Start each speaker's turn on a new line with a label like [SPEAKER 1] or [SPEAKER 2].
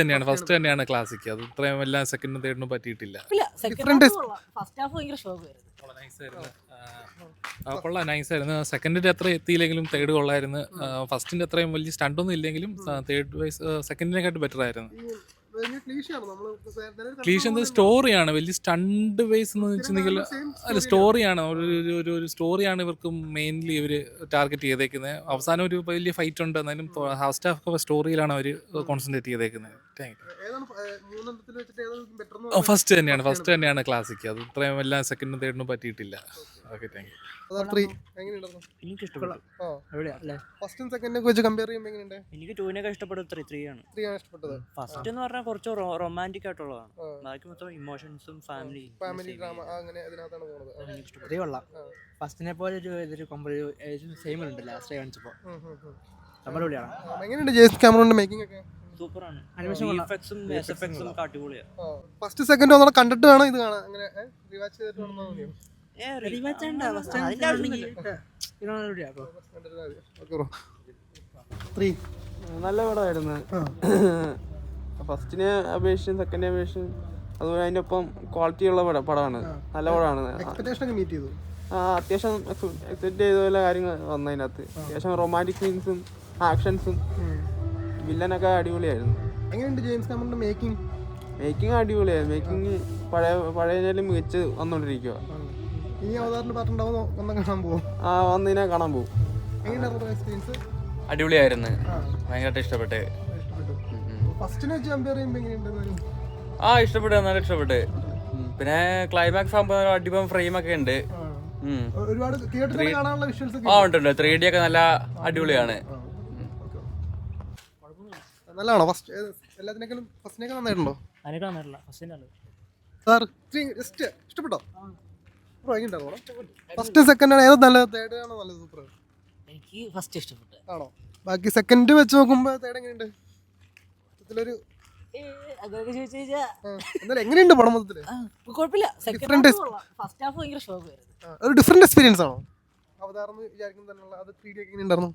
[SPEAKER 1] തന്നെയാണ് ഫസ്റ്റ് തന്നെയാണ് ക്ലാസിക്. അത് ഇത്രയും എല്ലാം സെക്കൻഡും തേർഡിനും പറ്റിയിട്ടില്ല. കൊള്ളാം, നൈസായിരുന്നു. സെക്കൻഡിന്റെ അത്ര എത്തിയില്ലെങ്കിലും തേർഡ് കൊള്ളായിരുന്നു. ഫസ്റ്റിന്റെ അത്രയും വലിയ സ്റ്റണ്ടൊന്നും ഇല്ലെങ്കിലും തേർഡ് വൈസ് സെക്കൻഡിനെക്കാട്ട് ബെറ്റർ ആയിരുന്നു. ക്ലീഷ് എന്ത് സ്റ്റോറിയാണ്, വലിയ സ്റ്റണ്ട് ബേസ് എന്ന് വെച്ചിട്ടുണ്ടെങ്കിൽ അല്ല സ്റ്റോറിയാണ്. ഒരു സ്റ്റോറിയാണ് ഇവർക്ക് മെയിൻലി ഇവർ ടാർഗറ്റ് ചെയ്തേക്കുന്നത്. അവസാനം ഒരു വലിയ ഫൈറ്റ് ഉണ്ട്, എന്നാലും ഫസ്റ്റ് ഹാഫ് സ്റ്റോറിയിലാണ് അവർ കോൺസെൻട്രേറ്റ് ചെയ്തേക്കുന്നത്. ഫസ്റ്റ് തന്നെയാണ് ക്ലാസിക്. അത് ഇത്രയും എല്ലാം സെക്കൻഡും തേർഡിനും പറ്റിയിട്ടില്ല. Okay, thank you.
[SPEAKER 2] എനിക്ക് ഇഷ്ടപ്പെട്ടു. എനിക്ക് ടൂവിനൊക്കെ ഇഷ്ടപ്പെട്ടു. ഫസ്റ്റ് എന്ന് പറഞ്ഞാൽ കുറച്ച് റൊമാൻറ്റിക് ആയിട്ടുള്ളതാണ്. ബാക്കി മൊത്തം ഇമോഷൻസും ഫാമിലി
[SPEAKER 3] ഫസ്റ്റിനെ പോലെ ഒരു സെയിം ഉണ്ട് ലാസ്റ്റ് കാണിച്ചപ്പോ.
[SPEAKER 2] സൂപ്പറാണ്. അടിപൊളിയാണ്.
[SPEAKER 4] ഫസ്റ്റ് സെക്കൻഡ് ഒന്നും കണ്ടിട്ട് വേണം ഇത് കാണാൻ. അങ്ങനെ റിവാച്ച് ചെയ്തിട്ട്
[SPEAKER 5] നല്ല പടമായിരുന്നു. ഫസ്റ്റിനെ അപേക്ഷിച്ചും സെക്കൻഡിനെ അപേക്ഷിച്ചും അതുപോലെ അതിൻ്റെ ഒപ്പം ക്വാളിറ്റി ഉള്ള പടമാണ്. നല്ല പടമാണ്. അത്യാവശ്യം എക്സ്പെക്ട് ചെയ്ത പോലെ കാര്യങ്ങൾ വന്നതിനകത്ത്. അത്യാവശ്യം റൊമാൻറ്റിക് സീൻസും ആക്ഷൻസും വില്ലനൊക്കെ അടിപൊളിയായിരുന്നു. മേക്കിംഗ് അടിപൊളിയായിരുന്നു. മേക്കിംഗ് പഴയതിലും മികച്ച് വന്നോണ്ടിരിക്കുക. വന്നതിനെ കാണാൻ പോകും.
[SPEAKER 6] അടിപൊളിയായിരുന്നു, ഭയങ്കരമായിട്ട് ഇഷ്ടപ്പെട്ട്. ഇഷ്ടപ്പെട്ടു, നല്ല ഇഷ്ടപ്പെട്ട്. പിന്നെ ക്ലൈമാക്സ് ആകുമ്പോൾ അടിപൊളി ഫ്രെയിം ഒക്കെ ഉണ്ട്. ഉണ്ട് 3D ഒക്കെ നല്ല അടിപൊളിയാണ്.
[SPEAKER 4] നല്ലതാണോ? ഫസ്റ്റ് എല്ലാത്തിനേക്കാളും ഫസ്റ്റിനേക്കാൾ നന്നായിട്ടുണ്ടോ? ഇഷ്ടപ്പെട്ടോ? ഫസ്റ്റ് സെക്കൻഡ് ആണ് ഏത് നല്ലത്? തേർഡ് ആണോ നല്ലത്? സൂപ്പർ.
[SPEAKER 3] എനിക്ക് ഫസ്റ്റ് ഇഷ്ടപ്പെട്ടു.
[SPEAKER 4] ആണോ? ബാക്കി സെക്കൻഡ് വെച്ച് നോക്കുമ്പോ തേർഡ് എങ്ങനെയുണ്ട്? മൊത്തത്തിലൊരു എങ്ങനെയുണ്ട് പടം മൊത്തത്തില്? ഒരു ഡിഫറെന്റ് എക്സ്പീരിയൻസ് ആണോ? അവതാരം വിചാരിക്കുന്ന തന്നെയുള്ള അത് 3D എങ്ങനെയുണ്ടായിരുന്നു?